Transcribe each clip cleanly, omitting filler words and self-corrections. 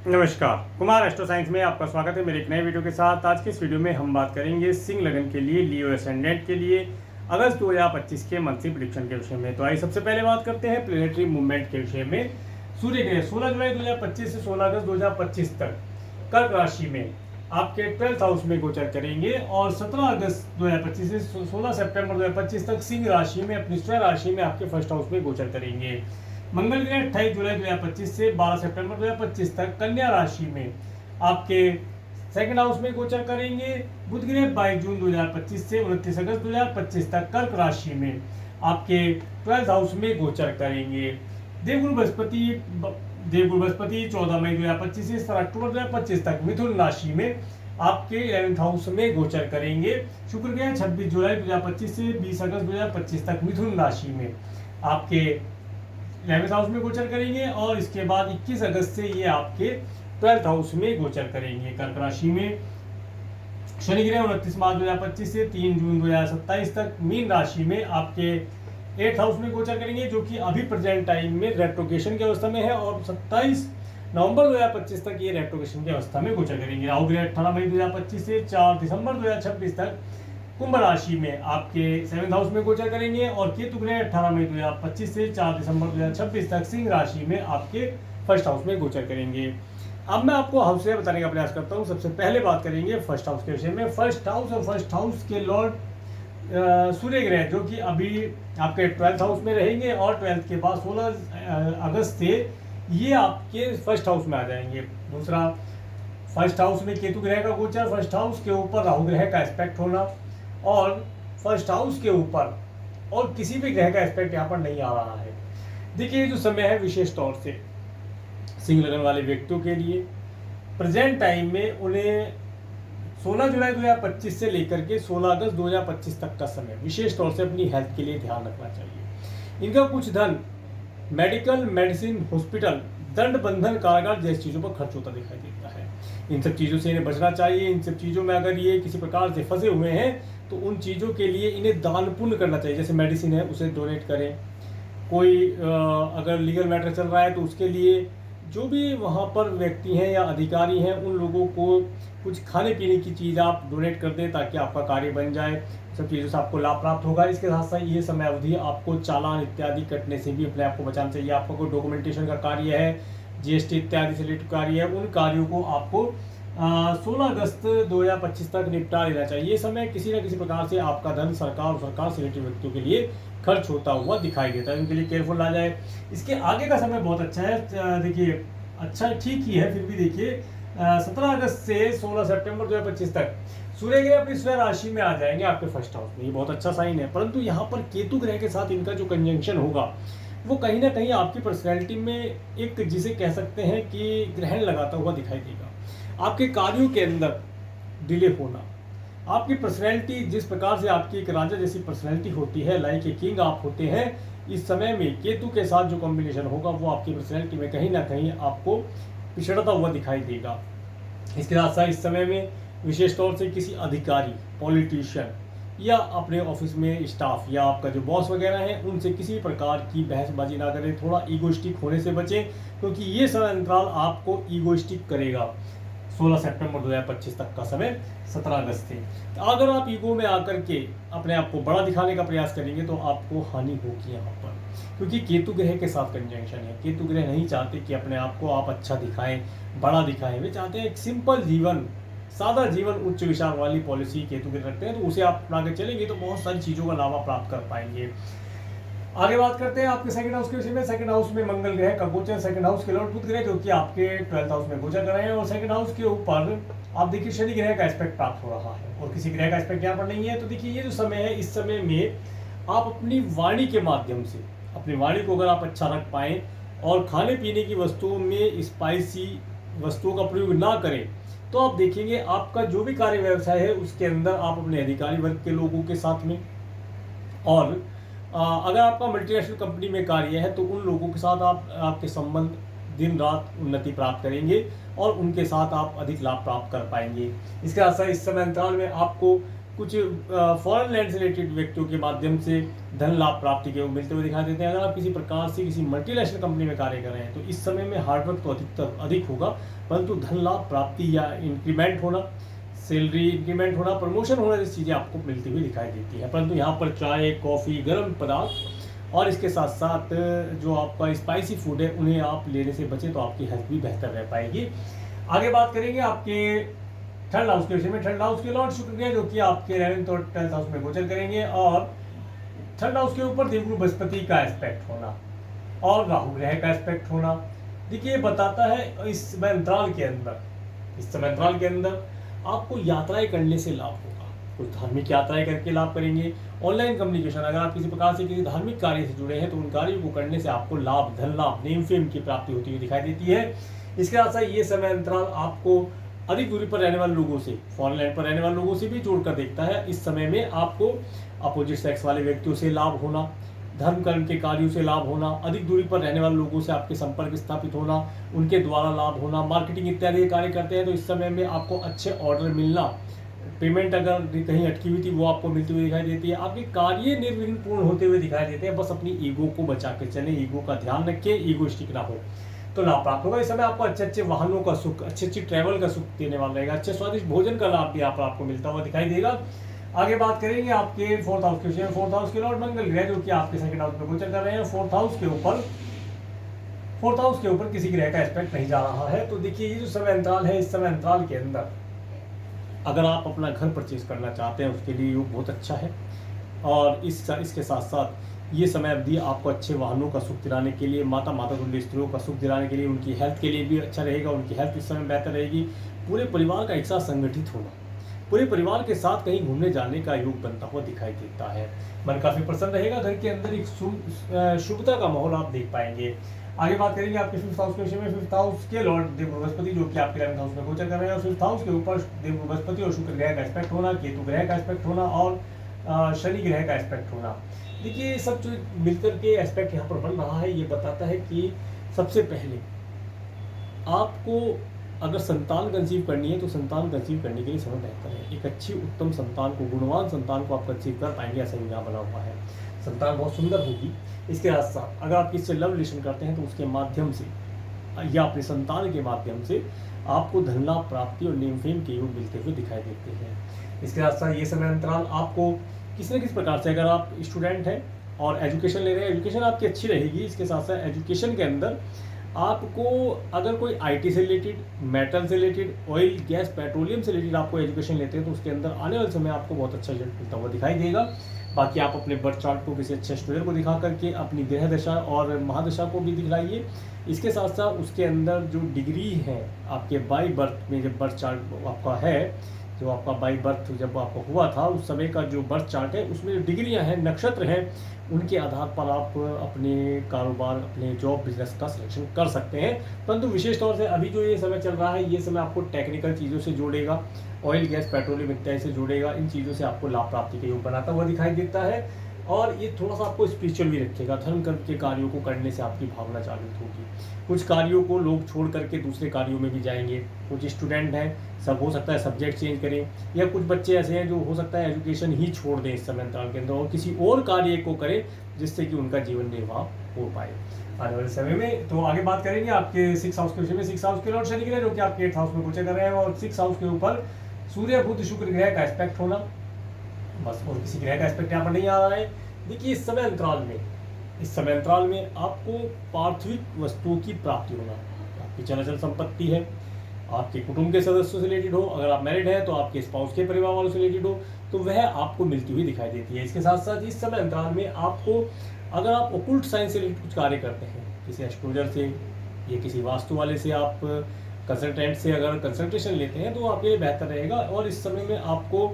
नमस्कार, Kumar astro science में आपका स्वागत है मेरे एक नए वीडियो के साथ। आज के इस वीडियो में हम बात करेंगे सिंह लगन के लिए, लियो एसेंडेंट के लिए अगस्त 2025 के मंथली प्रेडिक्शन के विषय में। तो आइए सबसे पहले बात करते हैं प्लेनेटरी मूवमेंट के विषय में। सूर्य ग्रह 16 जुलाई 2025 से 16 अगस्त 2025 तक कर्क राशि में आपके 12th हाउस में गोचर करेंगे और 17 अगस्त 2025 से 16 सितंबर 2025 तक सिंह राशि में अपनी स्वयं राशि में आपके फर्स्ट हाउस में गोचर करेंगे। मंगल ग्रह 28 जुलाई 2025 से 12 सितंबर 2025 तक कन्या राशि में आपके सेकंड हाउस में गोचर करेंगे। बुध ग्रह 22 जून 2025 से 29 अगस्त 2025 तक कर्क राशि में आपके 12th हाउस में गोचर करेंगे। देवगुरु बृहस्पति 14 मई 2025 से 7 अक्टूबर 2025 तक मिथुन राशि में आपके 11th हाउस में गोचर करेंगे। शुक्र ग्रह 26 जुलाई 2025 से 20 अगस्त 2025 तक मिथुन राशि में आपके 11th हाउस में गोचर करेंगे और इसके बाद 21 अगस्त से ये आपके 12th हाउस में गोचर करेंगे कर्क राशि में। शनि ग्रह 29 मार्च 2025 से 3 जून 2027 तक मीन राशि में आपके 8th हाउस में गोचर करेंगे, जो कि अभी प्रेजेंट टाइम में रेट्रोगेशन की अवस्था में है और 27 नवंबर 2025 तक ये रेट्रोगेशन की अवस्था में गोचर करेंगे। राहु ग्रह 18 मई 2025 से 4 दिसंबर 2026 तक कुंभ राशि में आपके 7th हाउस में गोचर करेंगे और केतु ग्रह 18 मई 2025 से 4 दिसंबर 2026 तक सिंह राशि में आपके फर्स्ट हाउस में गोचर करेंगे। अब मैं आपको हाउस से बताने का प्रयास करता हूं। सबसे पहले बात करेंगे फर्स्ट हाउस के विषय में। फर्स्ट हाउस और फर्स्ट हाउस के लॉर्ड सूर्य ग्रह, जो कि अभी आपके 12th हाउस में रहेंगे और 12th के बाद 16 अगस्त से ये आपके फर्स्ट हाउस में आ जाएंगे। दूसरा, फर्स्ट हाउस में केतु ग्रह का गोचर, फर्स्ट हाउस के ऊपर राहु ग्रह का एस्पेक्ट होना और फर्स्ट हाउस के ऊपर और किसी भी ग्रह का एस्पेक्ट यहाँ पर नहीं आ रहा है। देखिए, ये जो समय है विशेष तौर से सिंह लगन वाले व्यक्तियों के लिए प्रेजेंट टाइम में उन्हें 16 जुलाई 2025 से लेकर के 16 अगस्त 2025 तक का समय विशेष तौर से अपनी हेल्थ के लिए ध्यान रखना चाहिए। इनका कुछ धन मेडिकल, मेडिसिन, हॉस्पिटल, दंड, बंधन, कारागार जैसी चीज़ों पर खर्च होता दिखाई देता है। इन सब चीज़ों से इन्हें बचना चाहिए। इन सब चीज़ों में अगर ये किसी प्रकार से फंसे हुए हैं तो उन चीज़ों के लिए इन्हें दान पुण्य करना चाहिए। जैसे मेडिसिन है उसे डोनेट करें, कोई अगर लीगल मैटर चल रहा है तो उसके लिए जो भी वहाँ पर व्यक्ति हैं या अधिकारी हैं उन लोगों को कुछ खाने पीने की चीज़ आप डोनेट कर दें ताकि आपका कार्य बन जाए। सब चीज़ों से आपको लाभ प्राप्त होगा। इसके साथ साथ ये समय अवधि आपको चालान इत्यादि कटने से भी अपने आप को बचाना चाहिए। आपका कोई डॉक्यूमेंटेशन का कार्य है, जीएसटी इत्यादि से रिलेटेड कार्य है, उन कार्यों को आपको 16 अगस्त 2025 तक निपटा लेना चाहिए। ये समय किसी न किसी प्रकार से आपका धन सरकार और सरकार से रिलेटेड व्यक्तियों के लिए खर्च होता हुआ दिखाई देता है, उनके लिए केयरफुल आ जाए। इसके आगे का समय बहुत अच्छा है। देखिए, अच्छा ठीक ही है, फिर भी देखिए 17 अगस्त से 16 सितंबर 2025 तक सूर्य ग्रह अपनी स्वयं राशि में आ जाएंगे आपके फर्स्ट हाउस में। ये बहुत अच्छा साइन है। परंतु यहाँ पर केतु ग्रह के साथ इनका जो कंजंक्शन होगा वो कहीं ना कहीं आपकी पर्सनैलिटी में एक, जिसे कह सकते हैं कि ग्रहण लगाता हुआ दिखाई देगा। आपके कार्यों के अंदर डिले होना, आपकी पर्सनैलिटी जिस प्रकार से आपकी एक राजा जैसी पर्सनैलिटी होती है, लाइक ए किंग आप होते हैं, इस समय में केतु के साथ जो कॉम्बिनेशन होगा वो आपकी पर्सनैलिटी में कहीं ना कहीं आपको पिछड़ता हुआ दिखाई देगा। इसके साथ साथ इस समय में विशेष तौर से किसी अधिकारी, पॉलिटिशियन या अपने ऑफिस में स्टाफ या आपका जो बॉस वगैरह है उनसे किसी प्रकार की बहसबाजी ना करें। थोड़ा ईगोइस्टिक होने से बचें, क्योंकि ये समय अंतराल आपको ईगोइस्टिक करेगा। 16 सितंबर 2025 तक का समय 17 अगस्त से। तो अगर आप ईगो में आकर के अपने आप को बड़ा दिखाने का प्रयास करेंगे तो आपको हानि होगी यहाँ पर, क्योंकि केतु ग्रह के साथ कंजंक्शन है। केतु ग्रह नहीं चाहते कि अपने आप को आप अच्छा दिखाएं, बड़ा दिखाएं। वे चाहते हैं एक सिंपल जीवन, सादा जीवन, उच्च विचार वाली पॉलिसी केतु ग्रह रखते हैं। तो उसे आप अपना के चलेंगे तो बहुत सारी चीज़ों का लाभ प्राप्त कर पाएंगे। आगे बात करते हैं आपके सेकंड हाउस के विषय में। सेकंड हाउस में मंगल ग्रह का गोचर, सेकंड हाउस के लॉर्ड बुध ग्रह जो कि आपके 12th हाउस में गोचर कर रहे हैं और सेकंड हाउस के ऊपर आप देखिए शनि ग्रह का एस्पेक्ट प्राप्त हो रहा है और किसी ग्रह का एस्पेक्ट यहाँ पर नहीं है। तो देखिए, ये जो समय है, इस समय में आप अपनी वाणी के माध्यम से अपनी वाणी को अगर आप अच्छा रख पाएँ और खाने पीने की वस्तुओं में स्पाइसी वस्तुओं का प्रयोग ना करें तो आप देखेंगे आपका जो भी कार्य व्यवसाय है उसके अंदर आप अपने अधिकारी वर्ग के लोगों के साथ में, और अगर आपका मल्टीनेशनल कंपनी में कार्य है तो उन लोगों के साथ आपके संबंध दिन रात उन्नति प्राप्त करेंगे और उनके साथ आप अधिक लाभ प्राप्त कर पाएंगे। इसके साथ साथ इस समय अंतराल में आपको कुछ फॉरेन लैंड से रिलेटेड व्यक्तियों के माध्यम से धन लाभ प्राप्ति के मिलते हुए दिखाई देते हैं। अगर आप किसी प्रकार से किसी मल्टीनेशनल कंपनी में कार्य कर रहे हैं तो इस समय में हार्डवर्क तो अधिक होगा, परंतु धन लाभ प्राप्ति या इंक्रीमेंट होना, सैलरी इंक्रीमेंट होना, प्रमोशन होना, जैसी चीज़ें आपको मिलती हुई दिखाई देती है। परंतु यहाँ पर चाय, कॉफ़ी, गर्म पदार्थ और इसके साथ साथ जो आपका स्पाइसी फूड है उन्हें आप लेने से बचें तो आपकी हेल्थ भी बेहतर रह पाएगी। आगे बात करेंगे आपके थर्ड हाउस के विषय में। थर्ड हाउस के लॉर्ड शुक्र ग्रह जो कि आपके 11th और 10th हाउस में गोचर करेंगे और थर्ड हाउस के ऊपर देवगुरु बृहस्पति का एस्पेक्ट होना और राहु ग्रह का एस्पेक्ट होना, देखिए बताता है इस समय अंतराल के अंदर आपको यात्राएं करने से लाभ होगा। कुछ धार्मिक यात्राएं करके लाभ करेंगे। ऑनलाइन कम्युनिकेशन, अगर आप किसी प्रकार से किसी धार्मिक कार्य से जुड़े हैं तो उन कार्यों को करने से आपको लाभ, धन लाभ, नेम फेम की प्राप्ति होती हुई दिखाई देती है। इसके साथ साथ ये समय अंतराल आपको अधिक दूरी पर रहने वाले लोगों से, फॉरेन लैंड पर रहने वाले लोगों से भी जोड़कर देखता है। इस समय में आपको अपोजिट सेक्स वाले व्यक्तियों से लाभ होना, धर्म कर्म के कार्यों से लाभ होना, अधिक दूरी पर रहने वाले लोगों से आपके संपर्क स्थापित होना, उनके द्वारा लाभ होना, मार्केटिंग इत्यादि कार्य करते हैं तो इस समय में आपको अच्छे ऑर्डर मिलना, पेमेंट अगर कहीं अटकी हुई थी वो आपको मिलती हुई दिखाई देती है। आपके कार्य निर्विघ्न पूर्ण होते हुए दिखाई देते हैं। बस अपनी ईगो को बचा के चलें, ईगो का ध्यान रखें, ईगोइस्टिक ना हो तो लाभ प्राप्त होगा। इस समय आपको अच्छे वाहनों का सुख, अच्छी ट्रैवल का सुख देने वाला रहेगा। अच्छे स्वादिष्ट भोजन का लाभ भी यहाँ पर आपको मिलता हुआ दिखाई देगा। आगे बात करेंगे आपके फोर्थ हाउस के विषय में। फोर्थ हाउस के लॉर्ड मंगल ग्रह जो कि आपके सेकंड हाउस में गोचर कर रहे हैं। फोर्थ हाउस के ऊपर किसी ग्रह का एस्पेक्ट नहीं जा रहा है। तो देखिए ये जो समय अंतराल है, इस समय अंतराल के अंदर अगर आप अपना घर परचेज करना चाहते हैं उसके लिए योग बहुत अच्छा है। और इसके साथ साथ ये समय अवधि आपको अच्छे वाहनों का सुख दिलाने के लिए, माता तुल्य स्त्रियों का सुख दिलाने के लिए, उनकी हेल्थ के लिए भी अच्छा रहेगा। उनकी हेल्थ इस समय बेहतर रहेगी। पूरे परिवार का एक साथ संगठित होना, पूरे परिवार के साथ कहीं घूमने जाने का योग बनता हुआ दिखाई देता है। मन काफी प्रसन्न रहेगा। घर के अंदर एक शुभता का माहौल आप देख पाएंगे। आगे बात करेंगे आपके फिफ्थ हाउस के विषय में। फिफ्थ हाउस के लॉर्ड देवगुरु बृहस्पति जो कि आपके 11th हाउस में गोचर कर रहे हैं और फिफ्थ हाउस के ऊपर देवगुरु बृहस्पति और शुक्र ग्रह का एस्पेक्ट होना, केतु ग्रह का एस्पेक्ट होना और शनि ग्रह का एस्पेक्ट होना। देखिए ये सब जो मिलकर के एस्पेक्ट यहाँ पर बन रहा है ये बताता है कि सबसे पहले आपको अगर संतान कंसीव करनी है तो संतान कंसीव करने के लिए समय बेहतर है। एक अच्छी उत्तम संतान को, गुणवान संतान को आप कंसीव कर पाएंगे, ऐसा यहाँ बना हुआ है। संतान बहुत सुंदर होगी। इसके साथ साथ अगर आप किससे लव रिलेशन करते हैं तो उसके माध्यम से या अपने संतान के माध्यम से आपको धन लाभ प्राप्ति और नेम फेम के योग मिलते हुए दिखाई देते हैं। इसके साथ साथ ये समय अंतराल आपको किसी न किसी प्रकार से, अगर आप स्टूडेंट हैं और एजुकेशन ले रहे हैं, एजुकेशन आपकी अच्छी रहेगी। इसके साथ साथ एजुकेशन के अंदर आपको अगर कोई आईटी से रिलेटेड, मेटल से रिलेटेड, ऑयल गैस पेट्रोलियम से रिलेटेड आपको एजुकेशन लेते हैं तो उसके अंदर आने वाले समय आपको बहुत अच्छा रिजल्ट मिलता हुआ दिखाई देगा। बाकी आप अपने बर्थ चार्ट को किसी अच्छे स्टूडेंट को दिखा करके अपनी ग्रह दशा और महादशा को भी दिखलाइए। इसके साथ साथ उसके अंदर जो डिग्री है आपके बाई बर्थ में, जब बर्थ चार्ट आपका है, जो आपका बाई बर्थ जब आपको हुआ था उस समय का जो बर्थ चार्ट है उसमें जो डिग्रियां हैं, नक्षत्र हैं, उनके आधार पर आप अपने कारोबार, अपने जॉब, बिजनेस का सिलेक्शन कर सकते हैं। परंतु विशेष तौर से अभी जो ये समय चल रहा है ये समय आपको टेक्निकल चीज़ों से जोड़ेगा, ऑयल गैस पेट्रोलियम इत्यादि से जोड़ेगा। इन चीज़ों से आपको लाभ प्राप्ति के योग बनाता हुआ दिखाई देता है और ये थोड़ा सा आपको स्पिरिचुअल भी रखेगा। धर्म कर्म के कार्यों को करने से आपकी भावना जागृत होगी। कुछ कार्यों को लोग छोड़ करके दूसरे कार्यों में भी जाएंगे। कुछ स्टूडेंट हैं, सब हो सकता है सब्जेक्ट चेंज करें, या कुछ बच्चे ऐसे हैं जो हो सकता है एजुकेशन ही छोड़ दें इस समय अंतराल के अंदर और किसी और कार्य को करें जिससे कि उनका जीवन निर्वाह हो पाए आने वाले समय में। तो आगे बात करेंगे आपके 6 हाउस के विषय में। 6 हाउस के लॉर्ड शनि ग्रह जो कि आपके 8th हाउस में गोचर कर रहे हैं और 6 हाउस के ऊपर सूर्य बुध शुक्र ग्रह का एस्पेक्ट होना, बस और किसी ग्रह का एस्पेक्ट यहाँ पर नहीं आ रहा है। देखिए इस समय अंतराल में आपको पार्थिव वस्तुओं की प्राप्ति होना, आपकी चल संपत्ति है, आपके कुटुंब के सदस्यों से रिलेटेड हो, अगर आप मैरिड हैं तो आपके स्पाउस के परिवार वालों से रिलेटेड हो, तो वह आपको मिलती हुई दिखाई देती है। इसके साथ साथ इस समय अंतराल में आपको, अगर आप ओकुल्ट साइंस से रिलेटेड कुछ कार्य करते हैं, किसी एस्ट्रोलॉजर से या किसी वास्तु वाले से, आप कंसल्टेंट से अगर कंसल्टेशन लेते हैं तो आपके लिए बेहतर रहेगा। और इस समय में आपको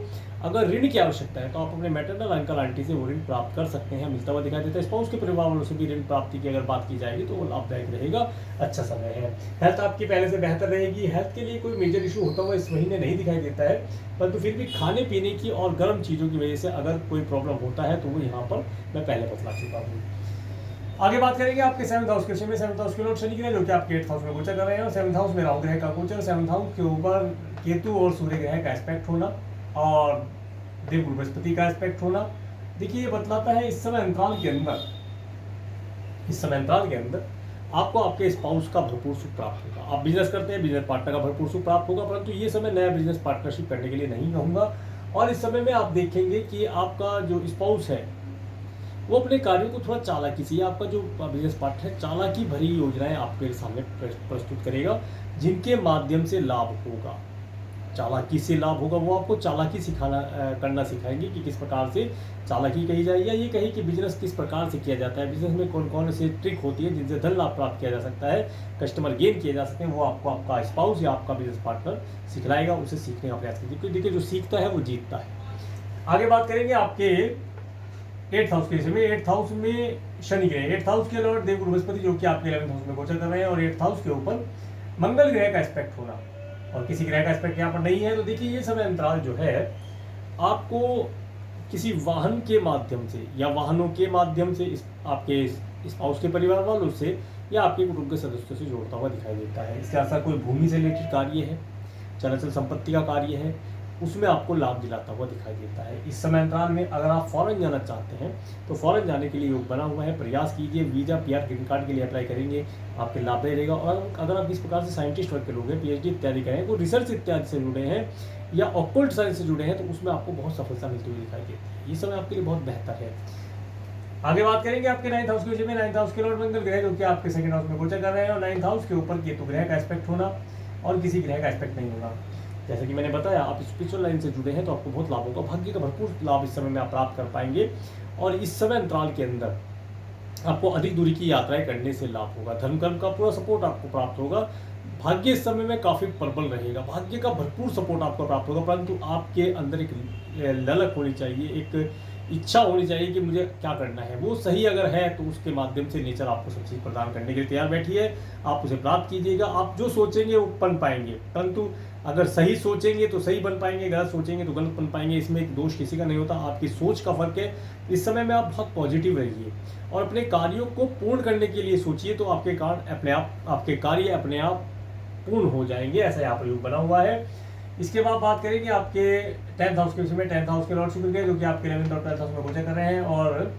अगर ऋण की आवश्यकता है तो आप अपने मैटरनल अंकल आंटी से वो ऋण प्राप्त कर सकते हैं, मिलता हुआ दिखाई देता है। स्पाउस के परिवार वालों से भी ऋण प्राप्ति की अगर बात की जाएगी तो वो लाभदायक रहेगा, अच्छा समय है। हेल्थ आपकी पहले से बेहतर रहेगी। हेल्थ के लिए कोई मेजर इशू होता हुआ इस महीने नहीं दिखाई देता है, परंतु फिर भी खाने पीने की और गर्म चीज़ों की वजह से अगर कोई प्रॉब्लम होता है तो वो यहाँ पर मैं पहले बतला चुका हूँ। आगे बात करेंगे आपके 7th हाउस के विषय में। 7th हाउस के लॉर्ड शनि ग्रह जो कि आपके 8th हाउस में गोचर कर रहे हैं और 7th हाउस में राहु ग्रह का गोचर, 7th हाउस के ऊपर केतु और सूर्य ग्रह का एस्पेक्ट होना और देवगुरु बृहस्पति का एस्पेक्ट होना, देखिए ये बतलाता है इस समय अंतराल के अंदर आपको आपके स्पाउस का भरपूर सुख प्राप्त होगा। आप बिजनेस करते हैं, बिजनेस पार्टनर का भरपूर सुख प्राप्त होगा, परंतु ये समय नया बिजनेस पार्टनरशिप करने के लिए नहीं कहूँगा। और इस समय में आप देखेंगे कि आपका जो स्पाउस है वो अपने कार्यों को थोड़ा चालाकी से, आपका जो बिजनेस पार्टनर है चालाकी भरी योजनाएं आपके सामने प्रस्तुत करेगा, जिनके माध्यम से लाभ होगा, चालाकी से लाभ होगा। वो आपको चालाकी करना सिखाएंगे कि किस प्रकार से चालाकी कही जाए, या ये कही कि बिजनेस किस प्रकार से किया जाता है, बिजनेस में कौन कौन से ट्रिक होती है जिनसे धन लाभ प्राप्त किया जा सकता है, कस्टमर गेन किए जा सकते हैं, वो आपको आपका स्पाउस या आपका बिजनेस पार्टनर सिखलाएगा। उसे सीखने का प्रयास कीजिए, क्योंकि देखिए जो सीखता है वो जीतता है। आगे बात करेंगे आपके 8th हाउस के विषय में। 8th हाउस में शनि ग्रह, 8th हाउस के लॉर्ड देवगुरु बृहस्पति जो कि आपके 11th हाउस में गोचर कर रहे हैं, और 8th हाउस के ऊपर मंगल ग्रह का एस्पेक्ट होना, और किसी ग्रह का एस्पेक्ट यहाँ पर नहीं है। तो देखिए ये समय अंतराल जो है आपको किसी वाहन के माध्यम से या वाहनों के माध्यम से आपके स्पाउस के परिवार वालों से या आपके कुटुंब के सदस्यों से जोड़ता हुआ दिखाई देता है। इसके असर कोई भूमि से रिलेटेड कार्य है, चल संपत्ति का कार्य है, उसमें आपको लाभ दिलाता हुआ दिखाई देता है। इस समय अंतराल में अगर आप फॉरेन जाना चाहते हैं तो फॉरेन जाने के लिए योग बना हुआ है, प्रयास कीजिए। वीज़ा, PR, ग्रीन कार्ड के लिए अप्लाई करेंगे, आपके लाभदायी रहेगा। और अगर आप इस प्रकार से साइंटिस्ट वर्ग के लोग हैं, PhD इत्यादि करें, कोई रिसर्च इत्यादि से जुड़े हैं या ऑक्कल्ट साइंस से जुड़े हैं, तो उसमें आपको बहुत सफलता मिलती हुई दिखाई देती है। ये समय आपके लिए बहुत बेहतर है। आगे बात करेंगे आपके 9th हाउस के विषय में। 9th हाउस के लॉर्ड मंगल ग्रह जो कि आपके 2nd हाउस में गोचर कर रहे हैं, और 9th हाउस के ऊपर केतु ग्रह का एस्पेक्ट होना, और किसी ग्रह का एस्पेक्ट नहीं होना। जैसे कि मैंने बताया, आप स्पिरिचुअल लाइन से जुड़े हैं तो आपको बहुत लाभ होगा, भाग्य का भरपूर लाभ इस समय में आप प्राप्त कर पाएंगे। और इस समय अंतराल के अंदर आपको अधिक दूरी की यात्राएं करने से लाभ होगा, धर्म कर्म का पूरा सपोर्ट आपको प्राप्त होगा। भाग्य इस समय में काफ़ी प्रबल रहेगा, भाग्य का भरपूर सपोर्ट आपको प्राप्त होगा, परंतु आपके अंदर एक ललक होनी चाहिए, एक इच्छा होनी चाहिए कि मुझे क्या करना है। वो सही अगर है तो उसके माध्यम से नेचर आपको सब चीज़ प्रदान करने के लिए तैयार बैठी है। आप उसे प्राप्त कीजिएगा। आप जो सोचेंगे वो बन पाएंगे, परंतु अगर सही सोचेंगे तो सही बन पाएंगे, गलत सोचेंगे तो गलत बन पाएंगे। इसमें एक दोष किसी का नहीं होता, आपकी सोच का फर्क है। इस समय में आप बहुत पॉजिटिव रहिए और अपने कार्यों को पूर्ण करने के लिए सोचिए, तो आपके कार्य अपने आप पूर्ण हो जाएंगे। ऐसा यहाँ पर योग बना हुआ है। इसके बाद बात करेंगे आपके 10th हाउस के विषय में। 10th हाउस के लॉर्ड शुक्र ग्रह जो कि आपके 11th और 12th हाउस में गोचर कर रहे हैं, और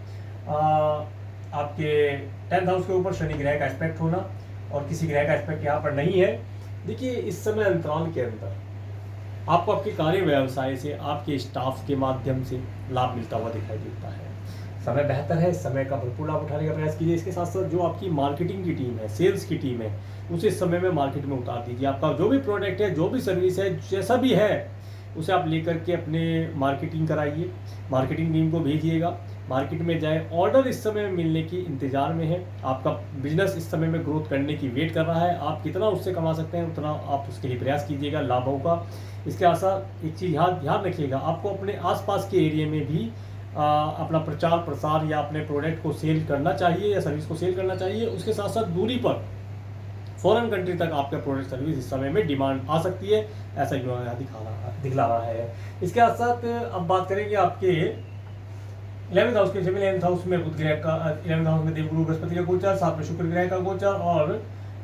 आपके 10th हाउस के ऊपर शनि ग्रह का एस्पेक्ट होना, और किसी ग्रह का एस्पेक्ट यहाँ पर नहीं है। देखिए इस समय अंतराल के अंदर आपको आपके कार्य व्यवसाय से, आपके स्टाफ के माध्यम से लाभ मिलता हुआ दिखाई देता है। समय बेहतर है, समय का भरपूर लाभ उठाने का प्रयास कीजिए। इसके साथ साथ जो आपकी मार्केटिंग की टीम है, सेल्स की टीम है, उसे इस समय में मार्केट में उतार दीजिए। आपका जो भी प्रोडक्ट है, जो भी सर्विस है, जैसा भी है, उसे आप लेकर के अपने मार्केटिंग कराइए, मार्केटिंग टीम को भेजिएगा, मार्केट में जाए। ऑर्डर इस समय में मिलने की इंतजार में है। आपका बिजनेस इस समय में ग्रोथ करने की वेट कर रहा है। आप कितना उससे कमा सकते हैं उतना आप उसके लिए प्रयास कीजिएगा, लाभ होगा। इसके साथ एक चीज़ ध्यान रखिएगा, आपको अपने आसपास के एरिया में भी अपना प्रचार प्रसार या अपने प्रोडक्ट को सेल करना चाहिए या सर्विस को सेल करना चाहिए। उसके साथ साथ दूरी पर फॉरेन कंट्री तक आपका प्रोडक्ट सर्विस इस समय में डिमांड आ सकती है, ऐसा दिखला रहा है। इसके साथ साथ अब बात करेंगे आपके 11th हाउस के विषय में। 11th हाउस में बुध ग्रह का, 11th हाउस में देवगुरु बृहस्पति का गोचर, साथ में शुक्र ग्रह का गोचर, और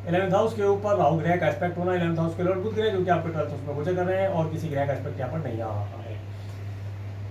11th हाउस के ऊपर राहु ग्रह का एस्पेक्ट होना। 11th हाउस के लॉर्ड बुध ग्रह जो कि आपके 12th हाउस में गोचर कर रहे हैं, और किसी ग्रह का एस्पेक्ट यहाँ पर नहीं आ रहा है।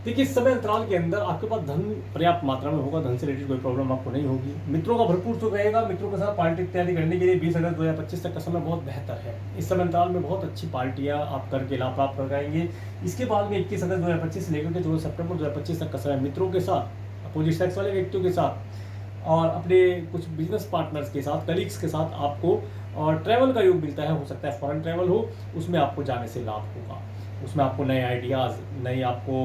देखिए इस समय अंतराल के अंदर आपके पास धन पर्याप्त मात्रा में होगा, धन से रिलेटेड कोई प्रॉब्लम आपको नहीं होगी। मित्रों का भरपूर सुख रहेगा। मित्रों के साथ पार्टी इत्यादि करने के लिए 20 अगस्त 2025 तक का समय बहुत बेहतर है। इस समय अंतराल में बहुत अच्छी पार्टियां आप करके लाभ प्राप्त कर पाएंगे। इसके बाद में 21 अगस्त 2025 से लेकर के 14 सितंबर 2025 तक का समय मित्रों के साथ, अपोजिट सेक्स वाले व्यक्तियों के साथ और अपने कुछ बिजनेस पार्टनर्स के साथ, कलीग्स के साथ आपको और ट्रैवल का योग मिलता है। हो सकता है फॉरेन ट्रैवल हो, उसमें आपको जाने से लाभ होगा। उसमें आपको नए आइडियाज़, नई आपको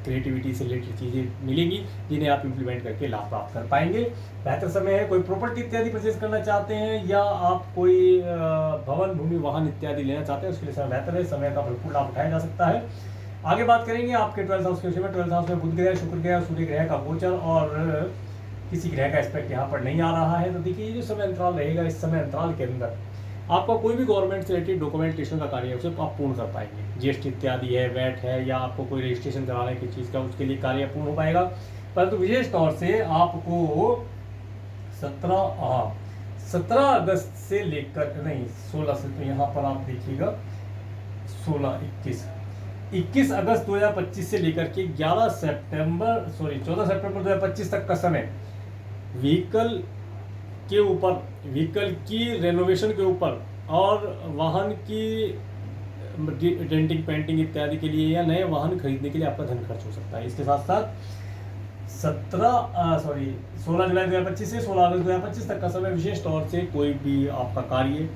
क्रिएटिविटी से रिलेटेड चीज़ें मिलेंगी जिन्हें आप इम्प्लीमेंट करके लाभ प्राप्त कर पाएंगे। बेहतर समय है। कोई प्रॉपर्टी इत्यादि परचेज करना चाहते हैं या आप कोई भवन, भूमि, वाहन इत्यादि लेना चाहते हैं, उसके लिए समय बेहतर है। समय का भरपूर लाभ उठाया जा सकता है। आगे बात करेंगे आपके 12th हाउस के विषय में। 12th हाउस में बुध ग्रह, शुक्र ग्रह, सूर्य ग्रह का गोचर, और किसी ग्रह का एस्पेक्ट यहाँ पर नहीं आ रहा है। तो देखिए ये जो समय अंतराल रहेगा, इस समय अंतराल के अंदर आपका कोई भी गवर्नमेंट से रिलेटेड डॉक्यूमेंटेशन का कार्य है उसे आप पूर्ण कर पाएंगे। GST इत्यादि है, वैट है, या आपको कोई रजिस्ट्रेशन कराने की चीज़ का, उसके लिए कार्य पूर्ण हो पाएगा। परंतु विशेष तौर से आपको 17 अगस्त से लेकर, नहीं 16 से, तो यहाँ पर आप देखिएगा 16, 21, 21 अगस्त 2025 से लेकर के 14 सितंबर 2025 तक का समय व्हीकल के ऊपर, व्हीकल की रेनोवेशन के ऊपर और वाहन की डेंटिंग पेंटिंग इत्यादि के लिए या नए वाहन खरीदने के लिए आपका धन खर्च हो सकता है। इसके साथ साथ 16 जुलाई 2025 से 16 अगस्त 2025 तक का समय विशेष तौर से कोई भी आपका कार्य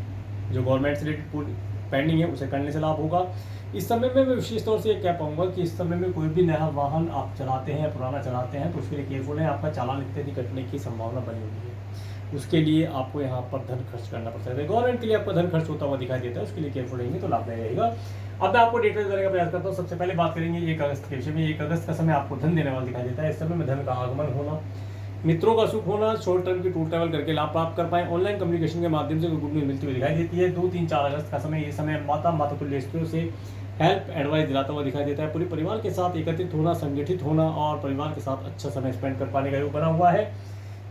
जो गवर्नमेंट से रिलेटेड पेंडिंग है उसे करने से लाभ होगा। इस समय में मैं विशेष तौर से कह पाऊंगा कि इस समय में कोई भी नया वाहन आप चलाते हैं, पुराना चलाते हैं, तो उसके लिए केयरफुल है, आपका चालान इत्यादि कटने की संभावना बनी हुई है। उसके लिए आपको यहाँ पर धन खर्च करना पड़ता है। गवर्नमेंट के लिए आपका धन खर्च होता हुआ दिखाई देता है, उसके लिए केयरफुल रहेंगे तो लाभदायक रहेगा। अब मैं आपको डिटेल देने का प्रयास करता हूँ। सबसे पहले बात करेंगे 1 अगस्त के विषय में। 1 अगस्त का समय आपको धन देने वाला दिखाई देता है। इस समय में धन का आगमन होना, मित्रों का सुख होना, शॉर्ट टर्म की टूर ट्रैवल करके लाभ प्राप्त कर पाए, ऑनलाइन कम्युनिकेशन के माध्यम से गुड न्यूज मिलती हुई दिखाई देती है। 2, 3, 4 अगस्त का समय, ये समय माता तुल्य स्त्रियों से हेल्प एडवाइस दिलाता हुआ दिखाई देता है। पूरे परिवार के साथ एकत्रित होना, संगठित होना और परिवार के साथ अच्छा समय स्पेंड कर पाने का योग बना हुआ है।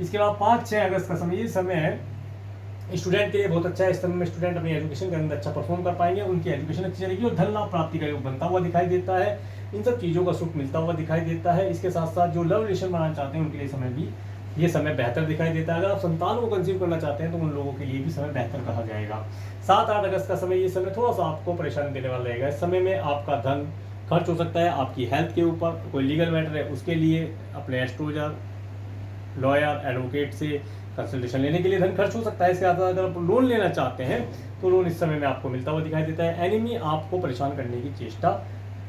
इसके बाद 5-6 अगस्त का समय, ये समय स्टूडेंट के लिए बहुत अच्छा है। इस समय में स्टूडेंट अपनी एजुकेशन के अंदर अच्छा परफॉर्म कर पाएंगे, उनकी एजुकेशन अच्छी चलेगी और धन लाभ प्राप्ति का योग बनता हुआ दिखाई देता है। इन सब चीज़ों का सुख मिलता हुआ दिखाई देता है। इसके साथ साथ जो लव रिलेशन बनाना चाहते हैं उनके लिए समय भी ये समय बेहतर दिखाई देता है। अगर आप संतान को कंसीव करना चाहते हैं तो उन लोगों के लिए भी समय बेहतर कहा जाएगा। 7-8 अगस्त का समय, ये समय थोड़ा सा आपको परेशानी देने वाला रहेगा। इस समय में आपका धन खर्च हो सकता है आपकी हेल्थ के ऊपर, कोई लीगल मैटर है उसके लिए अपने एस्ट्रोलॉजर, लॉयर, एडवोकेट से कंसल्टेशन लेने के लिए धन खर्च हो सकता है। इसके साथ अगर आप लोन लेना चाहते हैं तो लोन इस समय में आपको मिलता हुआ दिखाई देता है। एनिमी आपको परेशान करने की चेष्टा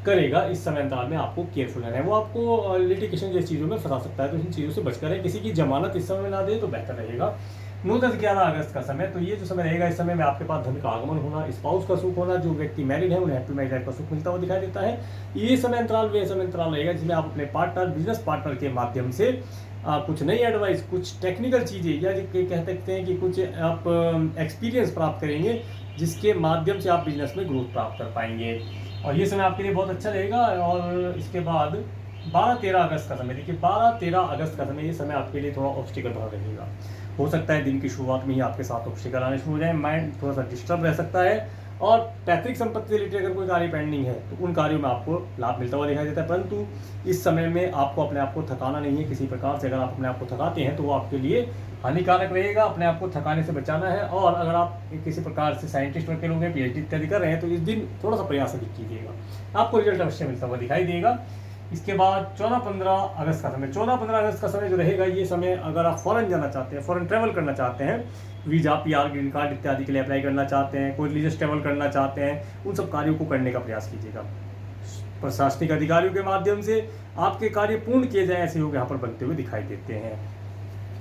करेगा, इस समय अंतराल में आपको केयरफुल रहना है। वो आपको लिटिगेशन जैसी चीज़ों में फंसा सकता है, तो इन चीज़ों से बचकर रहे। किसी की जमानत इस समय में ना दे तो बेहतर रहेगा। 9-10-11 अगस्त का समय, तो ये जो समय रहेगा, इस समय में आपके पास धन का आगमन होना, स्पाउस का सुख होना, जो व्यक्ति मैरिड है उन्हें हैप्पी मैरिज लाइफ का सुख मिलता हुआ दिखाई देता है। ये समय अंतराल वे समय अंतराल रहेगा जिसमें आप अपने पार्टनर, बिजनेस पार्टनर के माध्यम से कुछ नई एडवाइस, कुछ टेक्निकल चीज़ें या कह सकते हैं कि कुछ आप एक्सपीरियंस प्राप्त करेंगे जिसके माध्यम से आप बिजनेस में ग्रोथ प्राप्त कर पाएंगे और ये समय आपके लिए बहुत अच्छा रहेगा। और इसके बाद 12-13 अगस्त का समय, देखिए 12-13 अगस्त का समय, ये समय आपके लिए थोड़ा ऑब्स्टिकल भरा रहेगा। हो सकता है दिन की शुरुआत में ही आपके साथ ऑब्स्टिकल आने शुरू हो जाए, माइंड थोड़ा सा डिस्टर्ब रह सकता है और पैतृक संपत्ति से रिलेटेड अगर कोई कार्य पेंडिंग है तो उन कार्यों में आपको लाभ मिलता हुआ दिखाई देता है। परंतु इस समय में आपको अपने आप को थकाना नहीं है किसी प्रकार से। अगर आप अपने आप को थकाते हैं तो वो आपके लिए हानिकारक रहेगा। अपने आप को थकाने से बचाना है। और अगर आप किसी प्रकार से साइंटिस्ट वर्ग के लोग हैं, PhD इत्यादि कर रहे हैं, तो इस दिन थोड़ा सा प्रयास अधिक कीजिएगा, आपको रिजल्ट अवश्य मिलता हुआ दिखाई देगा। इसके बाद 14-15 अगस्त का समय, 14-15 अगस्त का समय जो रहेगा, ये समय अगर आप फॉरेन जाना चाहते हैं, फॉरेन ट्रैवल करना चाहते हैं, वीज़ा, PR, ग्रीन कार्ड इत्यादि के लिए अप्लाई करना चाहते हैं, कोई रिलीजियस ट्रैवल करना चाहते हैं, उन सब कार्यों को करने का प्रयास कीजिएगा। प्रशासनिक अधिकारियों के माध्यम से आपके कार्य पूर्ण किए जाए, ऐसे योग यहाँ पर बनते हुए दिखाई देते हैं।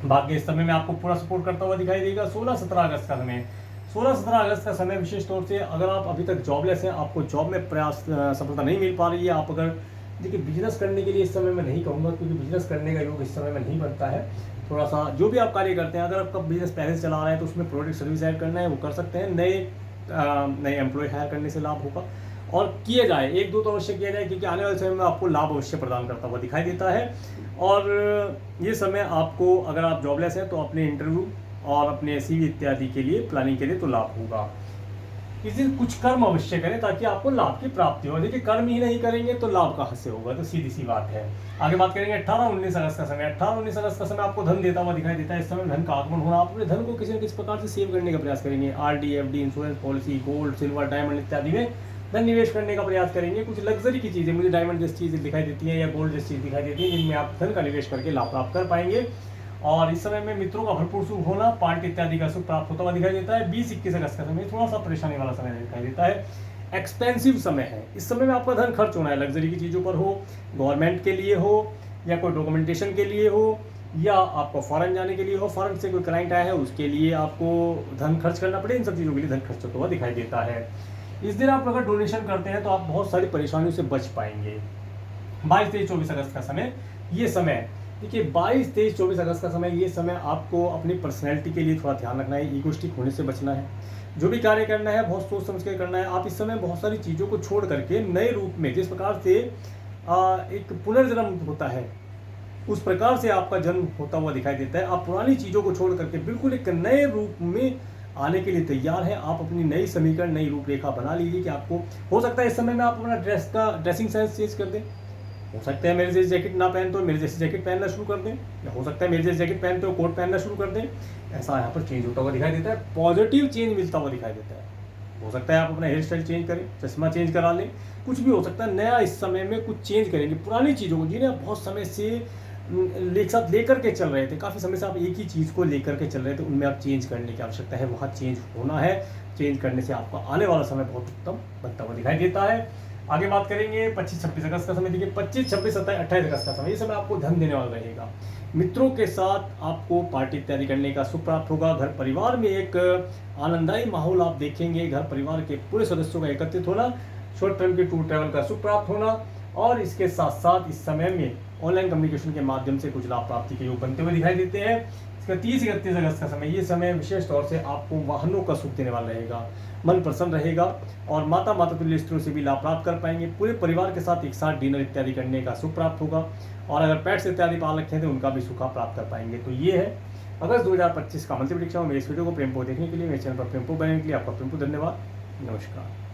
भाग्य इस समय में आपको पूरा सपोर्ट करता हुआ दिखाई देगा। 16-17 अगस्त का समय, 16-17 अगस्त का समय विशेष तौर से अगर आप अभी तक जॉबलेस हैं, आपको जॉब में सफलता नहीं मिल पा रही है, आप अगर देखिए बिजनेस करने के लिए इस समय मैं नहीं कहूँगा क्योंकि बिजनेस करने का योग इस समय में नहीं बनता है। थोड़ा सा जो भी आप कार्य करते हैं, अगर आपका बिजनेस पहले से चला रहा है तो उसमें प्रोडक्ट सर्विस ऐड करना है वो कर सकते हैं। नए एम्प्लॉय हायर करने से लाभ होगा और किए जाए, 1-2 तो अवश्य किया जाए क्योंकि आने वाले समय में आपको लाभ अवश्य प्रदान करता हुआ दिखाई देता है। और ये समय आपको अगर आप जॉबलेस हैं तो अपने इंटरव्यू और अपने CV इत्यादि के लिए प्लानिंग के लिए तो लाभ होगा। इस दिन कुछ कर्म अवश्य करें ताकि आपको लाभ की प्राप्ति हो। देखिए कर्म ही नहीं करेंगे तो लाभ कहाँ से होगा, तो सीधी सी बात है। आगे बात करेंगे 18-19 अगस्त का समय। 18-19 अगस्त का समय आपको धन देता हुआ दिखाई देता है। इस समय धन का आगमन होना, आप अपने धन को किसी न किसी प्रकार से सेव करने का प्रयास करेंगे। RD, FD, insurance policy, gold, silver, diamond इत्यादि में धन निवेश करने का प्रयास करेंगे। कुछ लग्जरी की चीज़ें, मुझे डायमंड जैसी चीज़ें दिखाई देती हैं या गोल्ड जैसी चीज़ दिखाई देती है जिनमें आप धन का निवेश करके लाभ प्राप्त कर पाएंगे। और इस समय में मित्रों का भरपूर सुख होना, पार्टी इत्यादि का सुख प्राप्त होता हुआ दिखाई देता है। 20-21 अगस्त का समय थोड़ा सा परेशानी वाला समय दिखाई देता है। एक्सपेंसिव समय है, इस समय में आपका धन खर्च होना है, लग्जरी की चीज़ों पर हो, गवर्नमेंट के लिए हो या कोई डॉक्यूमेंटेशन के लिए हो या आपको फॉरेन जाने के लिए हो, फॉरेन से कोई क्लाइंट आया है उसके लिए आपको धन खर्च करना पड़े, इन सब चीज़ों के लिए धन खर्च होता हुआ दिखाई देता है। इस दिन आप अगर डोनेशन करते हैं तो आप बहुत सारी परेशानियों से बच पाएंगे। 22-23-24 अगस्त का समय, ये समय देखिए 22-23-24 अगस्त का समय, ये समय आपको अपनी पर्सनैलिटी के लिए थोड़ा ध्यान रखना है, ईगोस्टिक होने से बचना है। जो भी कार्य करना है बहुत सोच समझ कर करना है। आप इस समय बहुत सारी चीज़ों को छोड़ करके नए रूप में, जिस प्रकार से एक पुनर्जन्म होता है उस प्रकार से आपका जन्म होता हुआ दिखाई देता है। आप पुरानी चीज़ों को छोड़ करके बिल्कुल एक नए रूप में आने के लिए तैयार है। आप अपनी नई समीकरण, नई रूपरेखा बना लीजिए कि आपको हो सकता है इस समय में आप अपना ड्रेसिंग सेंस चेंज कर दें। हो सकता है मेरे जैसे जैकेट ना पहनते हो मेरे जैसे जैकेट पहनना शुरू कर दें, या हो सकता है मेरे जैसे जैकेट पहनते हो कोट पहनना शुरू कर दें। ऐसा यहाँ पर चेंज होता हुआ दिखाई देता है, पॉजिटिव चेंज मिलता हुआ दिखाई देता है। हो सकता है आप अपना हेयर स्टाइल चेंज करें, चश्मा चेंज करा लें, कुछ भी हो सकता है नया इस समय में कुछ चेंज करेंगे। पुरानी चीज़ों को जिन्हें आप बहुत समय से एक साथ लेकर के चल रहे थे, काफ़ी समय से आप एक ही चीज़ को लेकर के चल रहे थे, उनमें आप चेंज करने की आवश्यकता है, वहाँ चेंज होना है। चेंज करने से आपका आने वाला समय बहुत उत्तम बनता हुआ दिखाई देता है। आगे बात करेंगे 25-26 अगस्त का समय। देखिए 25, 26, 27, 28 अगस्त का समय, ये समय आपको धन देने वाला रहेगा। मित्रों के साथ आपको पार्टी इत्यादि करने का सुख प्राप्त होगा। घर परिवार में एक आनंददायी माहौल आप देखेंगे। घर परिवार के पूरे सदस्यों का एकत्रित होना, शॉर्ट टर्म के टूर ट्रैवल का सुख प्राप्त होना, और इसके साथ साथ इस समय में ऑनलाइन कम्युनिकेशन के माध्यम से कुछ लाभ प्राप्ति के योग बनते हुए दिखाई देते हैं। इसका 30-31 अगस्त का समय, ये समय विशेष तौर से आपको वाहनों का सुख देने वाला रहेगा। मन प्रसन्न रहेगा और माता तुल्य स्त्रियों से भी लाभ प्राप्त कर पाएंगे। पूरे परिवार के साथ एक साथ डिनर इत्यादि करने का सुख प्राप्त होगा, और अगर पेट्स इत्यादि पाल रखे हैं तो उनका भी सुख आप प्राप्त कर पाएंगे। तो ये है अगस्त 2025 का मंथली प्रेडिक्शन। मेरे इस वीडियो को प्रेम को देखने के लिए, मेरे चैनल पर प्रेम को बनाने के लिए आपका प्रेम को धन्यवाद। नमस्कार।